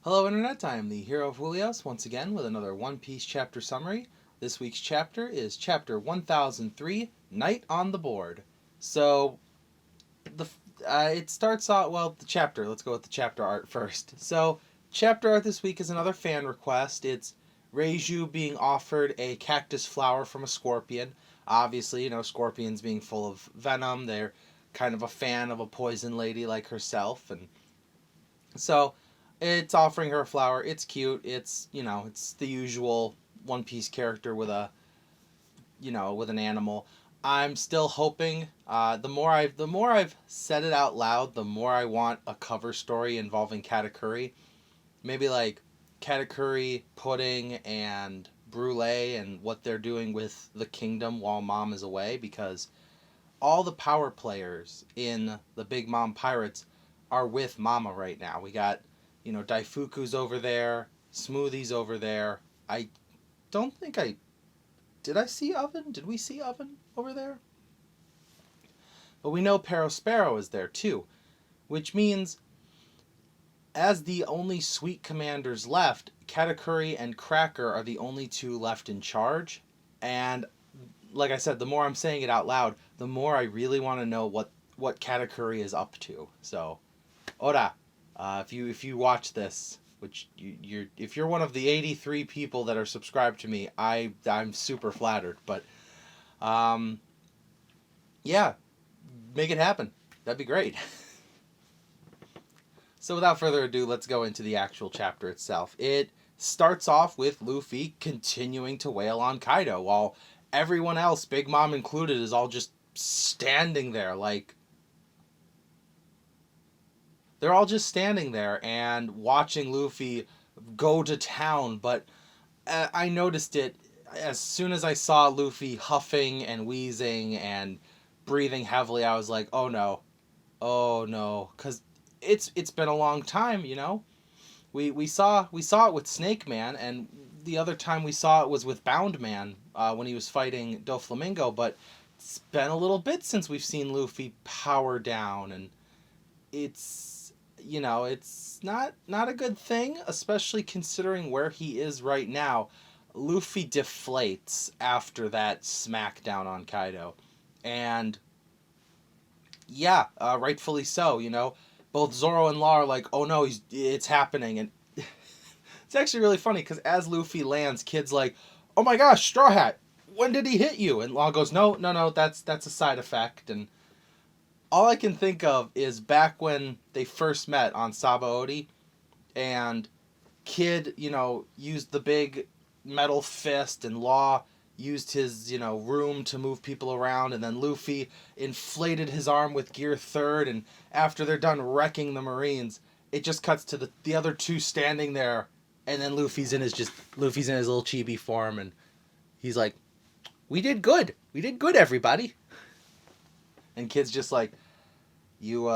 Hello Internet, I am the hero of Julios once again with another One Piece chapter summary. This week's chapter is chapter 1003, Night on the Board. So, the it starts out, well, the chapter, let's go with the chapter art first. So, chapter art this week is another fan request. It's Reiju being offered a cactus flower from a scorpion. Obviously, scorpions being full of venom, they're kind of a fan of a poison lady like herself, and so it's offering her a flower. It's cute. It's the usual One Piece character with with an animal. I'm still hoping. The more I've said it out loud, the more I want a cover story involving Katakuri. Maybe like Katakuri, Pudding, and Brulee, and what they're doing with the kingdom while Mom is away. Because all the power players in the Big Mom Pirates are with Mama right now. We got, Daifuku's over there, Smoothie's over there. I don't think I did. I see Oven? Did we see Oven over there? But we know Perospero is there too, which means as the only Sweet Commanders left, Katakuri and Cracker are the only two left in charge. And like I said, the more I'm saying it out loud, the more I really want to know what Katakuri is up to. So, Ora, if you watch this, which if you're one of the 83 people that are subscribed to me, I'm super flattered. But yeah, make it happen. That'd be great. So without further ado, let's go into the actual chapter itself. It starts off with Luffy continuing to wail on Kaido while everyone else, Big Mom included, is all just standing there like they're all just standing there and watching Luffy go to town. But I noticed it as soon as I saw Luffy huffing and wheezing and breathing heavily. I was like, oh no, because it's been a long time. We saw it with Snake Man, and the other time we saw it was with Bound Man when he was fighting Doflamingo. But it's been a little bit since we've seen Luffy power down, and it's not a good thing, especially considering where he is right now. Luffy deflates after that smackdown on Kaido, and yeah, rightfully so. Both Zoro and Law are like, "Oh no, it's happening," and it's actually really funny because as Luffy lands, Kid's like, "Oh my gosh, Straw Hat, when did he hit you?" And Law goes, "No, no, no, that's a side effect." And all I can think of is back when they first met on Sabaody, and Kid, used the big metal fist, and Law used his, room to move people around, and then Luffy inflated his arm with Gear Third, and after they're done wrecking the Marines, it just cuts to the other two standing there, and then Luffy's in his little chibi form, and he's like, "We did good. We did good, everybody." And Kid's just like, "You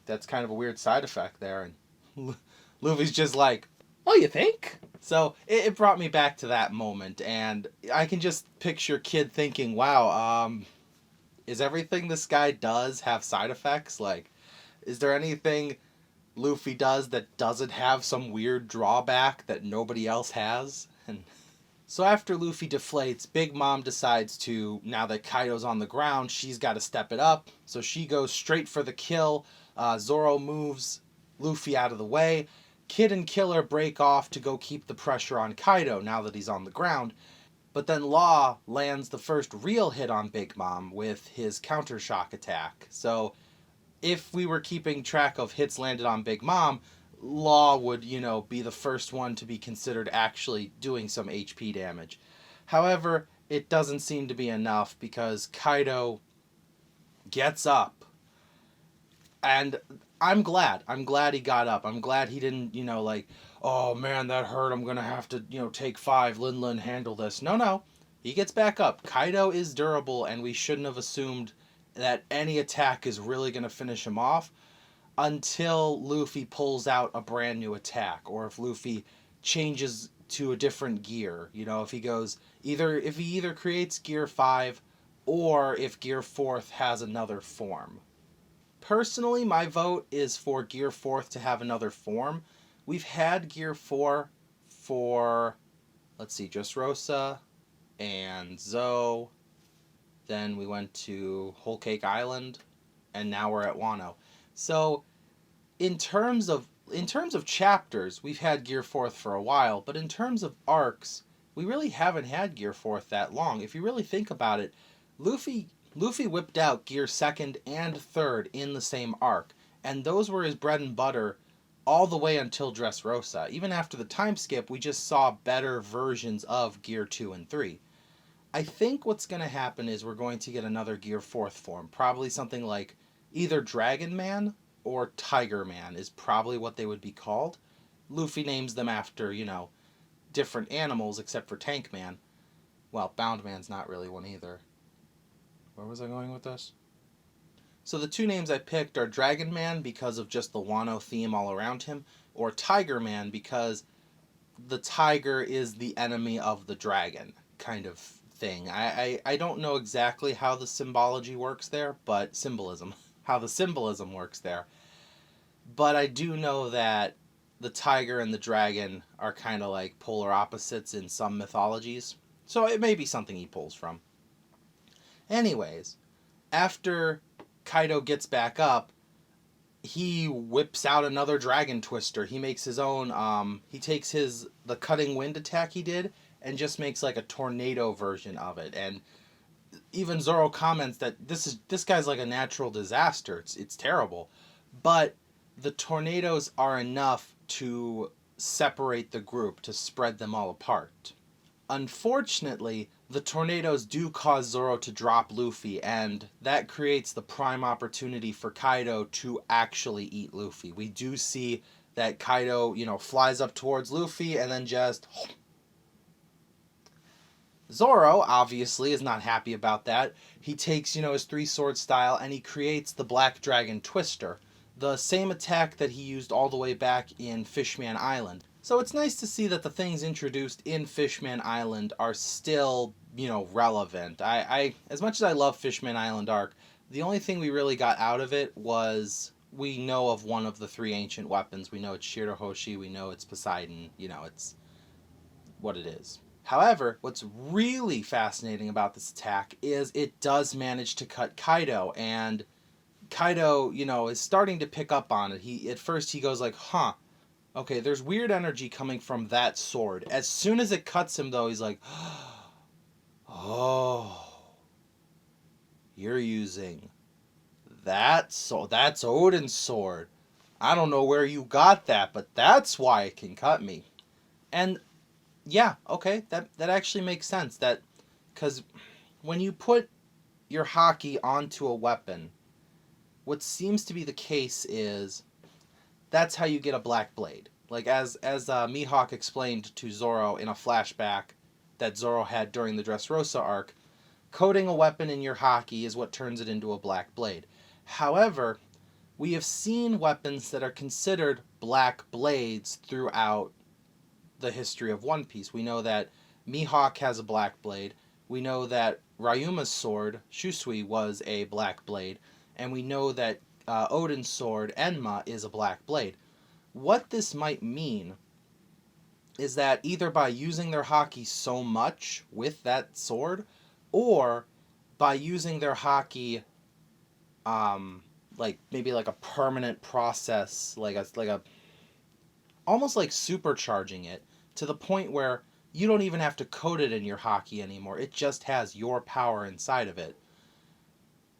that's kind of a weird side effect there." And Luffy's just like, "Oh, you think?" So it brought me back to that moment, and I can just picture Kid thinking, "Wow, is everything this guy does have side effects? Like, is there anything Luffy does that doesn't have some weird drawback that nobody else has?" And so after Luffy deflates, Big Mom decides to, now that Kaido's on the ground, she's got to step it up. So she goes straight for the kill. Zoro moves Luffy out of the way. Kid and Killer break off to go keep the pressure on Kaido now that he's on the ground. But then Law lands the first real hit on Big Mom with his counter shock attack. So if we were keeping track of hits landed on Big Mom, Law would, be the first one to be considered actually doing some HP damage. However, it doesn't seem to be enough because Kaido gets up. And I'm glad. I'm glad he got up. I'm glad he didn't, like, "Oh man, that hurt. I'm going to have to, take 5. Lin handle this." No, no. He gets back up. Kaido is durable, and we shouldn't have assumed that any attack is really going to finish him off until Luffy pulls out a brand new attack, or if Luffy changes to a different gear. If he goes if he either creates Gear 5 or if Gear 4th has another form. Personally, my vote is for Gear 4th to have another form, we've had Gear 4 for, let's see, Dressrosa and Zoe. Then we went to Whole Cake Island, and now we're at Wano. So in terms of chapters, we've had Gear Fourth for a while, but in terms of arcs, we really haven't had Gear Fourth that long. If you really think about it, Luffy Luffy whipped out Gear Second and Third in the same arc, and those were his bread and butter all the way until Dressrosa. Even after the time skip, we just saw better versions of Gear 2 and 3. I think what's going to happen is we're going to get another Gear Fourth form. Probably something like either Dragon Man or Tiger Man is probably what they would be called. Luffy names them after, different animals except for Tank Man. Well, Bound Man's not really one either. Where was I going with this? So the two names I picked are Dragon Man because of just the Wano theme all around him, or Tiger Man because the tiger is the enemy of the dragon kind of thing. I don't know exactly how the symbology works there, but how the symbolism works there. But I do know that the tiger and the dragon are kind of like polar opposites in some mythologies. So it may be something he pulls from. Anyways, after Kaido gets back up, he whips out another dragon twister. He makes his own, he takes the cutting wind attack he did and just makes like a tornado version of it. And even Zoro comments that this guy's like a natural disaster. It's terrible. But the tornadoes are enough to separate the group, to spread them all apart. Unfortunately, the tornadoes do cause Zoro to drop Luffy, and that creates the prime opportunity for Kaido to actually eat Luffy. We do see that Kaido, flies up towards Luffy and then just... Zoro, obviously, is not happy about that. He takes, his three-sword style and he creates the Black Dragon Twister, the same attack that he used all the way back in Fishman Island. So it's nice to see that the things introduced in Fishman Island are still, relevant. I as much as I love Fishman Island arc, the only thing we really got out of it was we know of one of the three ancient weapons. We know it's Shirahoshi, we know it's Poseidon, it's what it is. However, what's really fascinating about this attack is it does manage to cut Kaido, and Kaido, is starting to pick up on it. At first he goes like, huh, okay, there's weird energy coming from that sword. As soon as it cuts him, though, he's like, oh, you're using that sword. That's Odin's sword. I don't know where you got that, but that's why it can cut me. And yeah, okay, that actually makes sense. Because when you put your haki onto a weapon, what seems to be the case is that's how you get a black blade. Like as Mihawk explained to Zoro in a flashback that Zoro had during the Dressrosa arc, coating a weapon in your haki is what turns it into a black blade. However, we have seen weapons that are considered black blades throughout the history of One Piece. We know that Mihawk has a black blade. We know that Ryuma's sword, Shusui, was a black blade. And we know that Odin's sword, Enma, is a black blade. What this might mean is that either by using their haki so much with that sword, or by using their haki maybe like a permanent process, like a almost like supercharging it to the point where you don't even have to coat it in your haki anymore. It just has your power inside of it.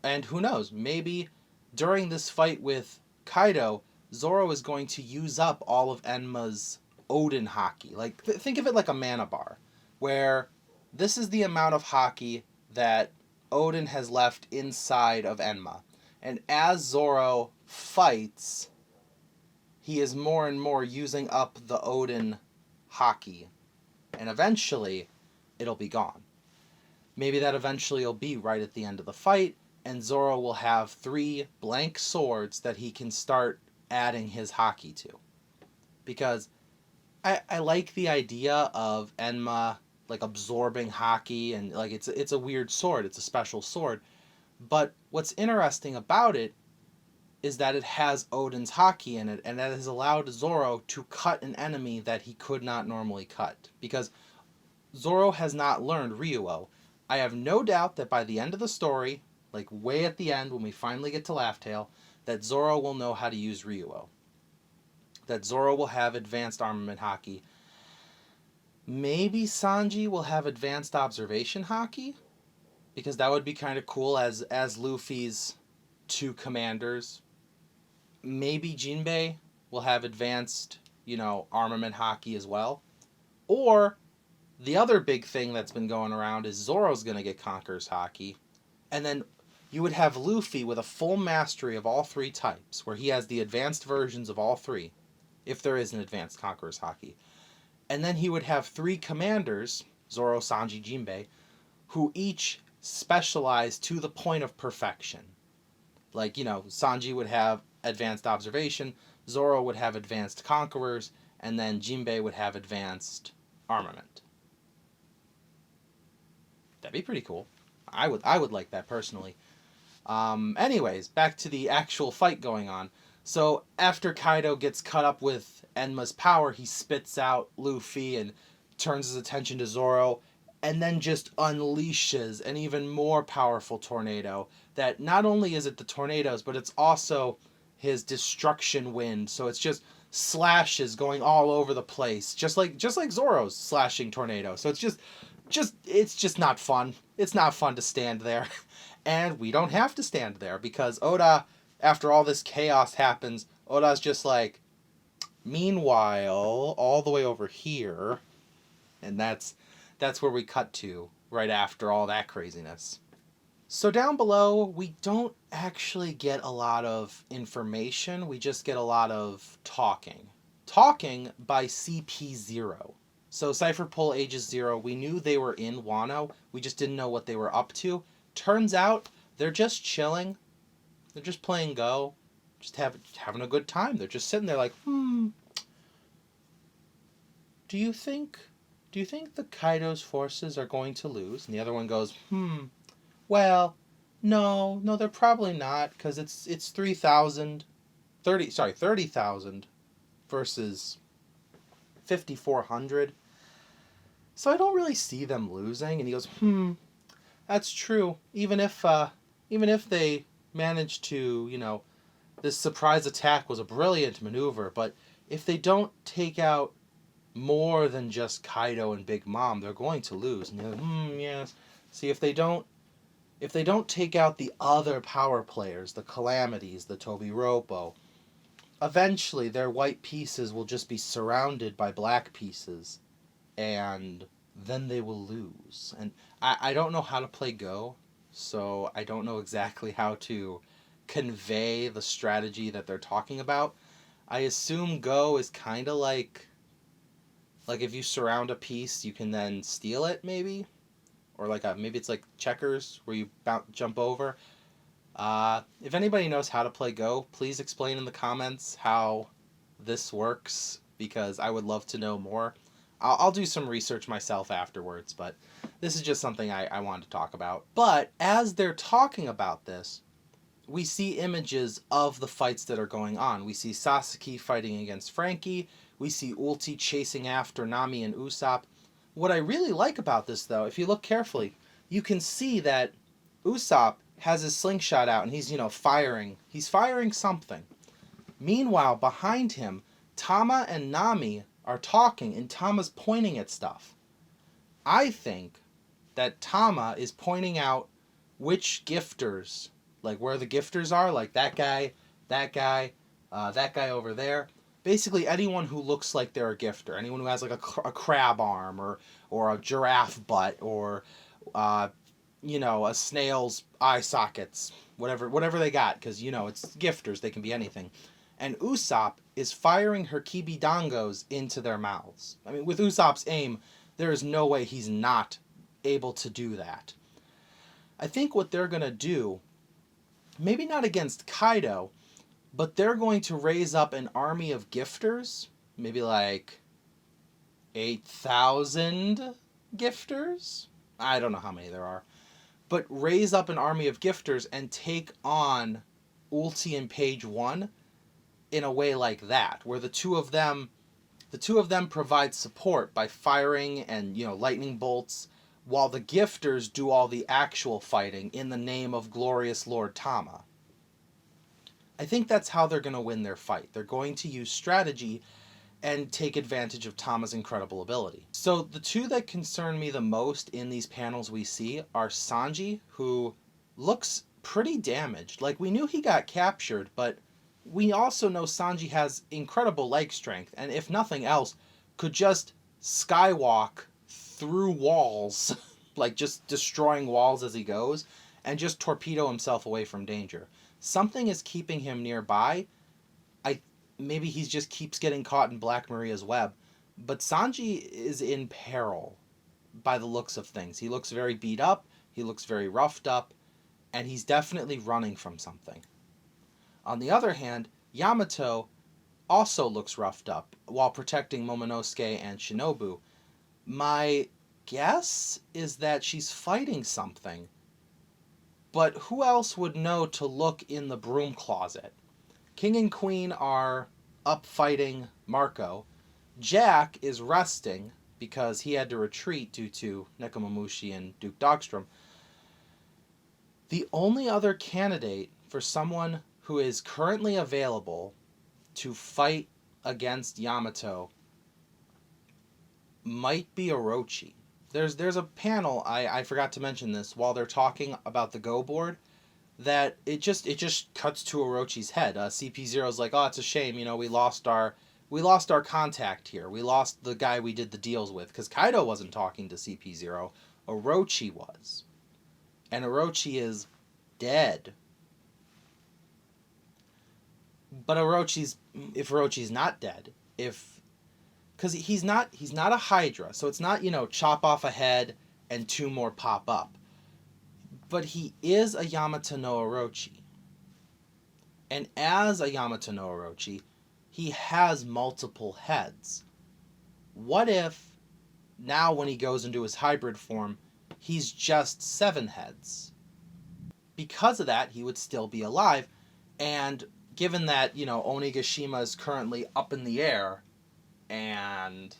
And who knows, maybe during this fight with Kaido, Zoro is going to use up all of Enma's Odin haki. Like, think of it like a mana bar, where this is the amount of haki that Odin has left inside of Enma. And as Zoro fights, he is more and more using up the Odin haki. And eventually, it'll be gone. Maybe that eventually will be right at the end of the fight, and Zoro will have 3 blank swords that he can start adding his haki to. Because I like the idea of Enma like absorbing haki, and like it's a weird sword, it's a special sword. But what's interesting about it is that it has Odin's haki in it, and that has allowed Zoro to cut an enemy that he could not normally cut. Because Zoro has not learned Ryuo. I have no doubt that by the end of the story, like way at the end when we finally get to Laugh Tale, that Zoro will know how to use Ryuo. That Zoro will have advanced armament haki. Maybe Sanji will have advanced observation haki, because that would be kind of cool as Luffy's two commanders. Maybe Jinbei will have advanced, armament haki as well. Or the other big thing that's been going around is Zoro's going to get Conqueror's haki. And then you would have Luffy with a full mastery of all three types, where he has the advanced versions of all three, if there is an advanced Conqueror's haki. And then he would have three commanders, Zoro, Sanji, Jinbei, who each specialize to the point of perfection. Like, Sanji would have advanced observation, Zoro would have advanced conquerors, and then Jinbei would have advanced armament. That'd be pretty cool. I would like that personally. Anyways, back to the actual fight going on. So after Kaido gets cut up with Enma's power, he spits out Luffy and turns his attention to Zoro, and then just unleashes an even more powerful tornado that not only is it the tornadoes, but it's also his destruction wind. So it's just slashes going all over the place, just like Zoro's slashing tornado. So it's just not fun. It's not fun to stand there. And we don't have to stand there, because Oda, after all this chaos happens, Oda's just like, meanwhile, all the way over here, and that's where we cut to right after all that craziness. So down below, we don't actually get a lot of information. We just get a lot of talking. Talking by CP0. So Cypher Pull Ages 0, we knew they were in Wano. We just didn't know what they were up to. Turns out they're just chilling. They're just playing Go. Just having a good time. They're just sitting there like, Do you think the Kaido's forces are going to lose? And the other one goes, well, no, they're probably not, because it's 30,000 versus 5,400. So I don't really see them losing. And he goes, that's true. Even if they managed to, this surprise attack was a brilliant maneuver, but if they don't take out more than just Kaido and Big Mom, they're going to lose. And you're like, yes. See, if they don't take out the other power players, the Calamities, the Tobiropo, eventually their white pieces will just be surrounded by black pieces, and then they will lose. And I don't know how to play Go, so I don't know exactly how to convey the strategy that they're talking about. I assume Go is kind of like if you surround a piece, you can then steal it, maybe? Or maybe it's like checkers, where you jump over. If anybody knows how to play Go, please explain in the comments how this works, because I would love to know more. I'll do some research myself afterwards, but this is just something I wanted to talk about. But as they're talking about this, we see images of the fights that are going on. We see Sasaki fighting against Frankie. We see Ulti chasing after Nami and Usopp. What I really like about this, though, if you look carefully, you can see that Usopp has his slingshot out and he's, firing. He's firing something. Meanwhile, behind him, Tama and Nami are talking, and Tama's pointing at stuff. I think that Tama is pointing out which gifters, like where the gifters are, like that guy over there. Basically, anyone who looks like they're a gifter, anyone who has like a crab arm or a giraffe butt or a snail's eye sockets, whatever they got, because it's gifters, they can be anything. And Usopp is firing her kibidangos into their mouths. I mean, with Usopp's aim, there is no way he's not able to do that. I think what they're going to do, maybe not against Kaido, but they're going to raise up an army of gifters, maybe like 8,000 gifters? I don't know how many there are. But raise up an army of gifters and take on ulti in page 1 in a way like that, where the two of them provide support by firing and, lightning bolts, while the gifters do all the actual fighting in the name of glorious Lord Tama. I think that's how they're going to win their fight. They're going to use strategy and take advantage of Tama's incredible ability. So the two that concern me the most in these panels we see are Sanji, who looks pretty damaged. Like, we knew he got captured, but we also know Sanji has incredible leg strength, and if nothing else, could just skywalk through walls, like just destroying walls as he goes, and just torpedo himself away from danger. Something is keeping him nearby. Maybe he just keeps getting caught in Black Maria's web, but Sanji is in peril by the looks of things. He looks very beat up, he looks very roughed up, and he's definitely running from something. On the other hand, Yamato also looks roughed up while protecting Momonosuke and Shinobu. My guess is that she's fighting something, but who else would know to look in the broom closet? King and Queen are up fighting Marco. Jack is resting because he had to retreat due to Nekomamushi and Duke Dogstrom. The only other candidate for someone who is currently available to fight against Yamato might be Orochi. There's a panel, I forgot to mention this, while they're talking about the Go board, that it just cuts to Orochi's head. CP0's like, oh, it's a shame, we lost our contact here. We lost the guy we did the deals with, because Kaido wasn't talking to CP0. Orochi was. And Orochi is dead. But if Orochi's not dead, because he's not a Hydra, so it's not, chop off a head and two more pop up. But he is a Yamato no Orochi. And as a Yamato no Orochi, he has multiple heads. What if, now when he goes into his hybrid form, he's just 7 heads? Because of that, he would still be alive, and given that, Onigashima is currently up in the air, and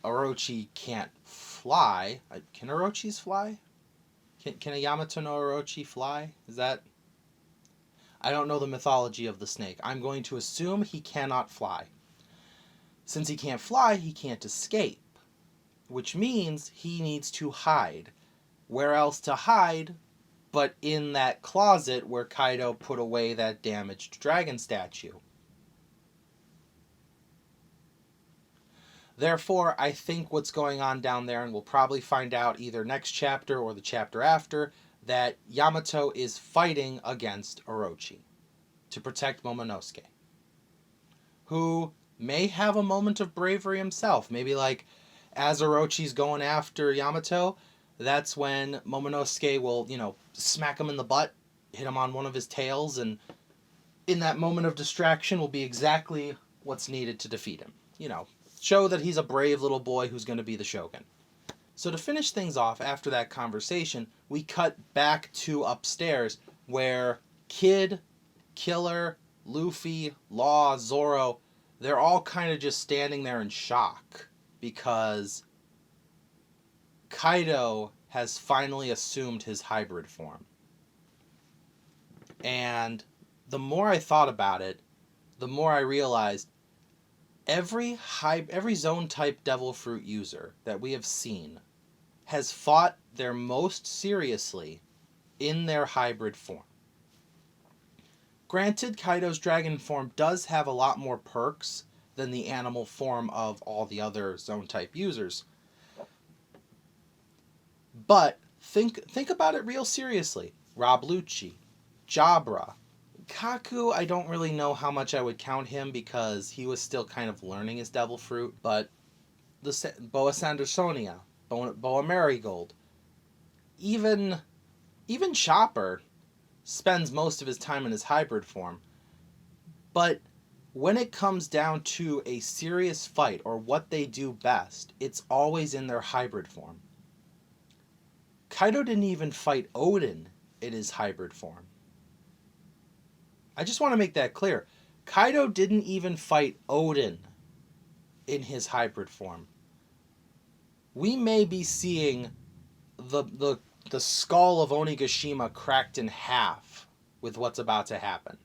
Orochi can't fly. Can Orochis fly? Can a Yamato no Orochi fly? Is that... I don't know the mythology of the snake. I'm going to assume he cannot fly. Since he can't fly, he can't escape. Which means he needs to hide. Where else to hide but in that closet where Kaido put away that damaged dragon statue? Therefore, I think what's going on down there, and we'll probably find out either next chapter or the chapter after, that Yamato is fighting against Orochi to protect Momonosuke, who may have a moment of bravery himself. Maybe like as Orochi's going after Yamato, that's when Momonosuke will, smack him in the butt, hit him on one of his tails, and in that moment of distraction will be exactly what's needed to defeat him. Show that he's a brave little boy who's going to be the shogun. So to finish things off after that conversation, we cut back to upstairs where Kid, Killer, Luffy, Law, Zoro, they're all kind of just standing there in shock because Kaido has finally assumed his hybrid form. And the more I thought about it, the more I realized every zone type devil fruit user that we have seen has fought their most seriously in their hybrid form. Granted, Kaido's dragon form does have a lot more perks than the animal form of all the other zone type users. But think about it real seriously. Rob Lucci, Jabra, Kaku, I don't really know how much I would count him because he was still kind of learning his devil fruit, but the Boa Sandersonia, Boa Marigold, even Chopper spends most of his time in his hybrid form. But when it comes down to a serious fight or what they do best, it's always in their hybrid form. Kaido didn't even fight Odin in his hybrid form. I just want to make that clear. Kaido didn't even fight Odin in his hybrid form. We may be seeing the skull of Onigashima cracked in half with what's about to happen.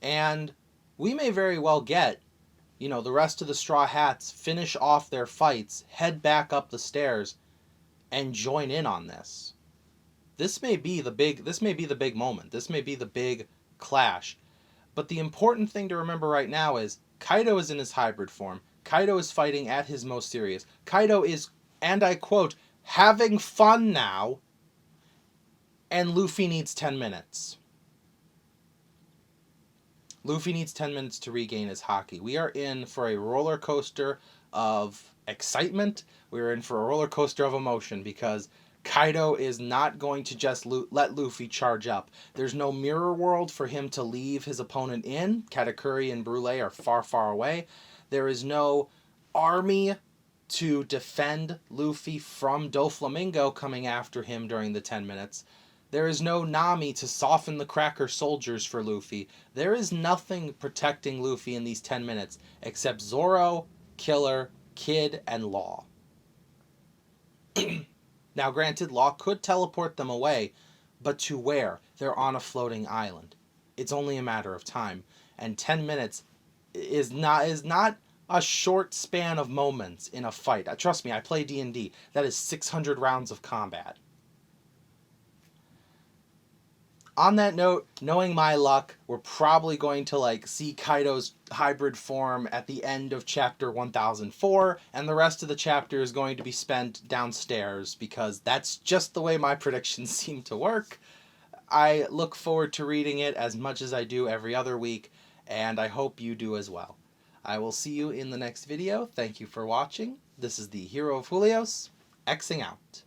And we may very well get, the rest of the Straw Hats finish off their fights, head back up the stairs, and join in on this. This may be the big moment. This may be the big clash. But the important thing to remember right now is Kaido is in his hybrid form. Kaido is fighting at his most serious. Kaido is, and I quote, having fun now, and Luffy needs 10 minutes. Luffy needs 10 minutes to regain his haki. We are in for a roller coaster of excitement. We are in for a roller coaster of emotion because Kaido is not going to just let Luffy charge up. There's no mirror world for him to leave his opponent in. Katakuri and Brule are far, far away. There is no army to defend Luffy from Doflamingo coming after him during the 10 minutes. There is no Nami to soften the Cracker soldiers for Luffy. There is nothing protecting Luffy in these 10 minutes except Zoro, Killer, Kid, and Law. Now, granted, Law could teleport them away, but to where? They're on a floating island. It's only a matter of time. And 10 minutes is not a short span of moments in a fight. Trust me, I play D&D. That is 600 rounds of combat. On that note, knowing my luck, we're probably going to see Kaido's hybrid form at the end of chapter 1004, and the rest of the chapter is going to be spent downstairs because that's just the way my predictions seem to work. I look forward to reading it as much as I do every other week, and I hope you do as well. I will see you in the next video. Thank you for watching. This is the Hero of Julios, Xing out.